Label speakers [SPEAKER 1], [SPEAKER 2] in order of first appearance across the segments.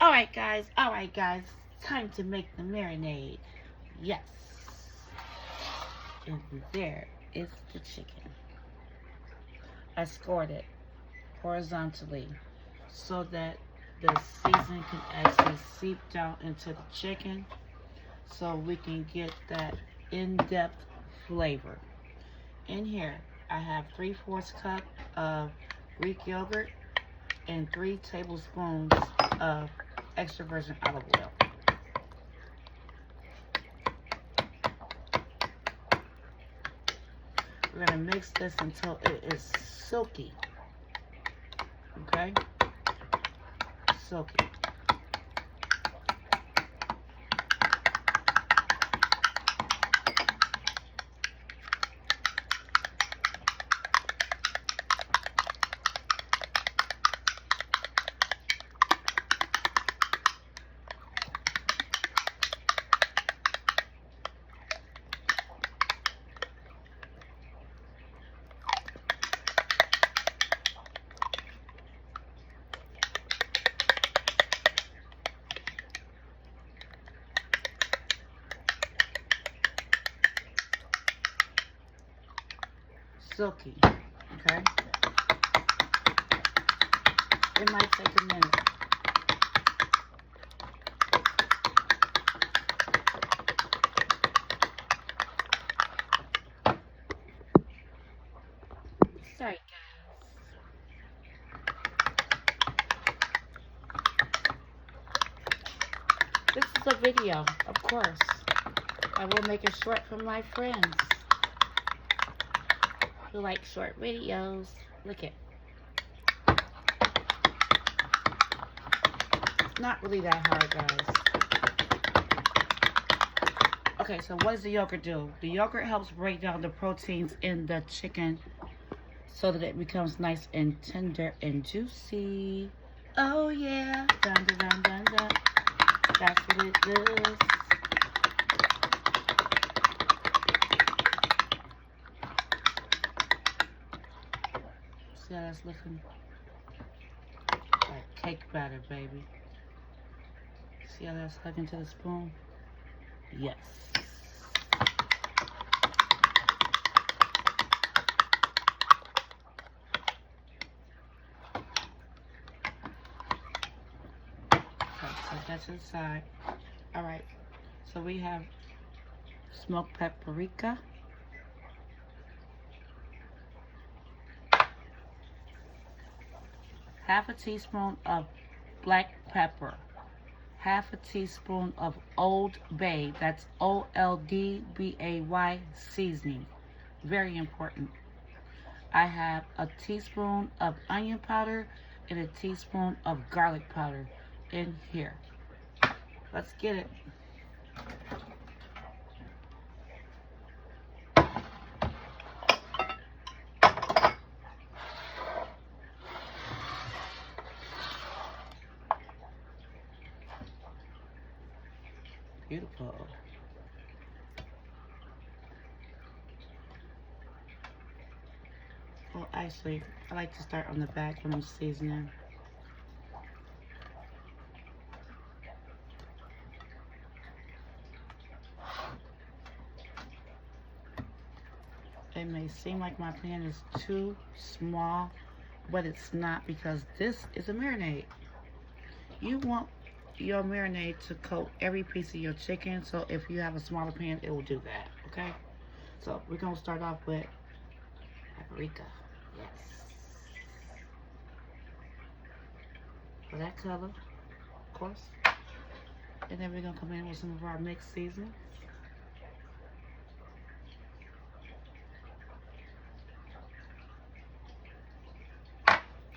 [SPEAKER 1] All right, guys. Time to make the marinade. Yes. And there is the chicken. I scored it horizontally so that the seasoning can actually seep down into the chicken so we can get that in-depth flavor. In here, I have 3/4 cup of Greek yogurt and 3 tablespoons of extra virgin olive oil. We're going to mix this until it is silky. Okay? Silky. Silky. Okay? It might take a minute. Sorry, guys. This is a video, of course. I will make it short for my friends who like short videos. Look it. It's not really that hard, guys. Okay, so what does the yogurt do? The yogurt helps break down the proteins in the chicken so that it becomes nice and tender and juicy. Oh yeah. Dun, dun, dun, dun, dun. That's what it does. See how that's looking? Like cake batter, baby. See how that's hugging to the spoon? Yes. Okay, set that to the side. Alright, so we have smoked paprika. Half a teaspoon of black pepper. Half a teaspoon of Old Bay. That's OLDBAY seasoning. Very important. I have a teaspoon of onion powder and a teaspoon of garlic powder in here. Let's get it. Beautiful. Well, actually, I like to start on the back when I'm seasoning. It may seem like my pan is too small, but it's not, because this is a marinade. You want your marinade to coat every piece of your chicken, so if you have a smaller pan, it will do that, okay? So we're gonna start off with paprika. Yes. For that color, of course. And then we're gonna come in with some of our mixed seasonings.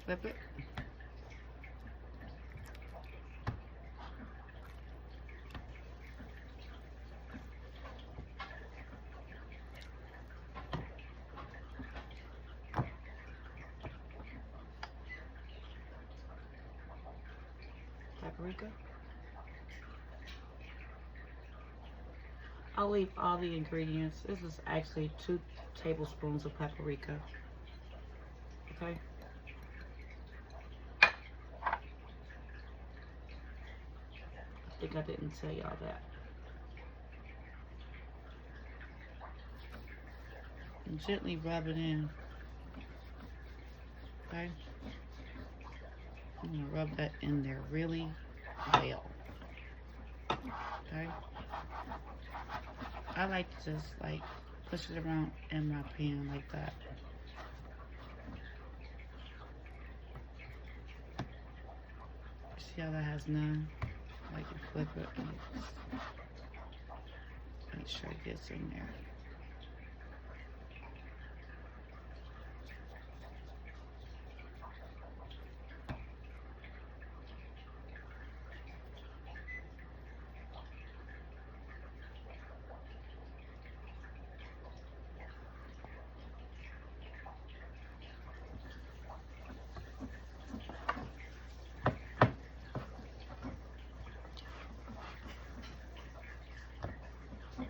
[SPEAKER 1] Flip it. Paprika. I'll leave all the ingredients. This is actually 2 tablespoons of paprika. Okay. think I didn't tell y'all that. And gently rub it in. Okay? I'm going to rub that in there really well. Okay? I like to just like push it around in my pan like that. See how that has none? Like you flip it and make sure it gets in there.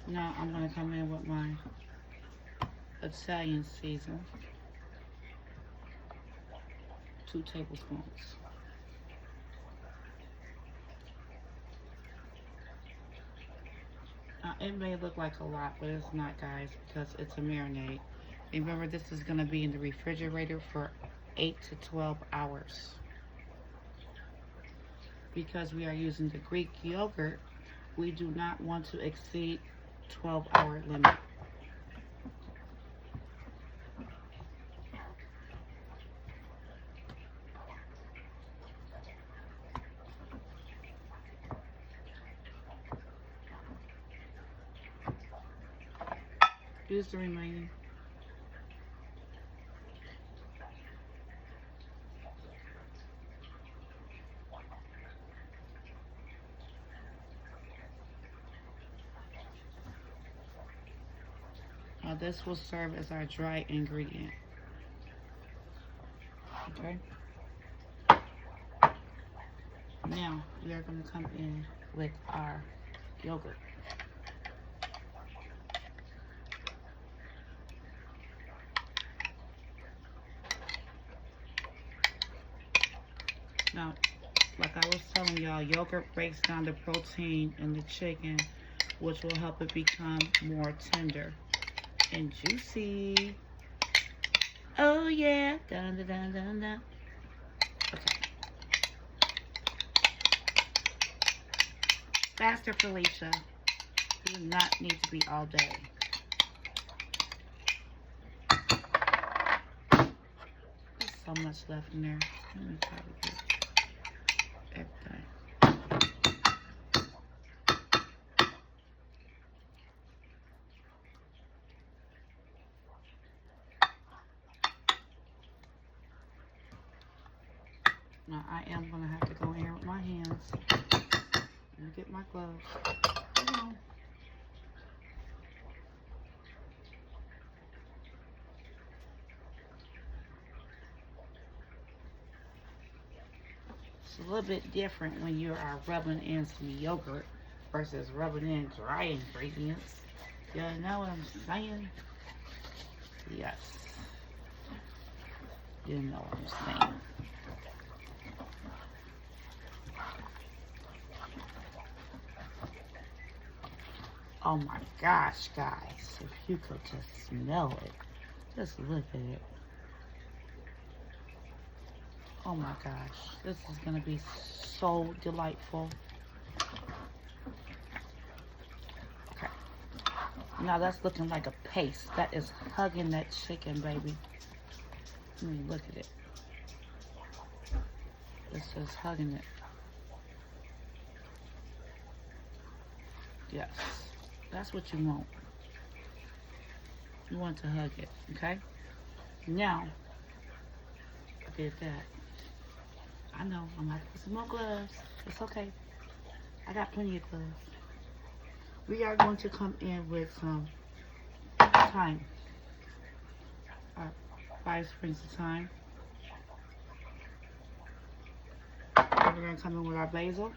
[SPEAKER 1] Now I'm going to come in with my Italian season. 2 tablespoons. Now it may look like a lot, but it's not, guys, because it's a marinade. And remember, this is going to be in the refrigerator for 8 to 12 hours. Because we are using the Greek yogurt, we do not want to exceed 12-hour limit. Use the remaining. Now this will serve as our dry ingredient. Okay. Now we are going to come in with our yogurt. Now, like I was telling y'all, yogurt breaks down the protein in the chicken, which will help it become more tender and juicy. Oh yeah. Dun, dun, dun, dun, dun. Okay. Faster, Felicia. You do not need to be all day. There's so much left in there. Let me try to get everything. Now I am going to have to go in here with my hands and get my gloves. Come on. It's a little bit different when you are rubbing in some yogurt versus rubbing in dry ingredients. You know what I'm saying? Yes. You know what I'm saying. Oh my gosh, guys. If you could just smell it. Just look at it. Oh my gosh. This is going to be so delightful. Okay. Now that's looking like a paste. That is hugging that chicken, baby. I mean, look at it. This is hugging it. Yes. That's what you want. You want to hug it, okay? Now, I did that. I know, I'm gonna have to put some more gloves. It's okay. I got plenty of gloves. We are going to come in with some thyme. 5 sprigs of thyme. And we're gonna come in with our basil.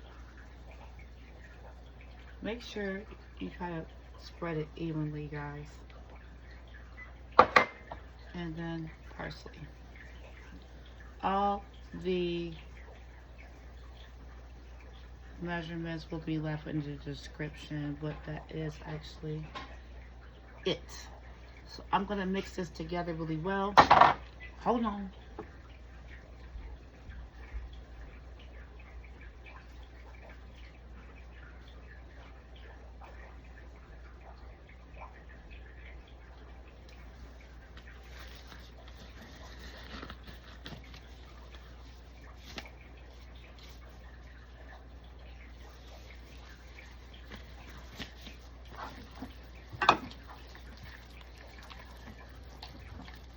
[SPEAKER 1] Make sure you try to spread it evenly, guys. And then parsley. All the Measurements will be left in the description, but that is actually it. So I'm going to mix this together really well. Hold on.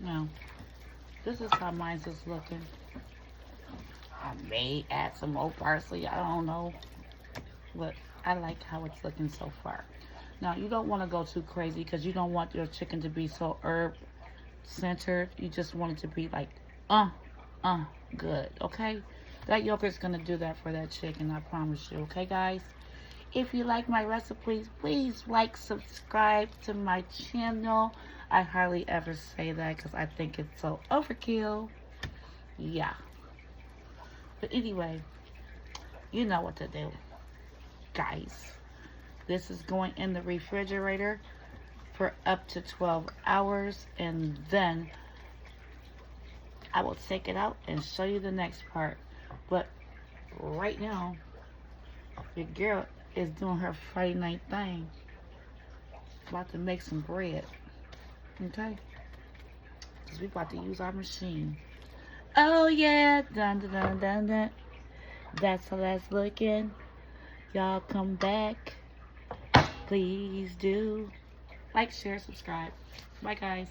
[SPEAKER 1] Now, this is how mine is looking. I may add some more parsley. I don't know. But I like how it's looking so far. Now, you don't want to go too crazy because you don't want your chicken to be so herb centered. You just want it to be like, good. Okay? That yogurt's going to do that for that chicken. I promise you. Okay, guys? If you like my recipes, please like, subscribe to my channel. I hardly ever say that because I think it's so overkill. Yeah. But anyway, you know what to do, guys. This is going in the refrigerator for up to 12 hours. And then I will take it out and show you the next part. But right now, your girl is doing her Friday night thing. About to make some bread. Okay? Because we about to use our machine. Oh yeah. Dun dun dun dun dun. That's how that's looking. Y'all come back. Please do. Like, share, subscribe. Bye guys.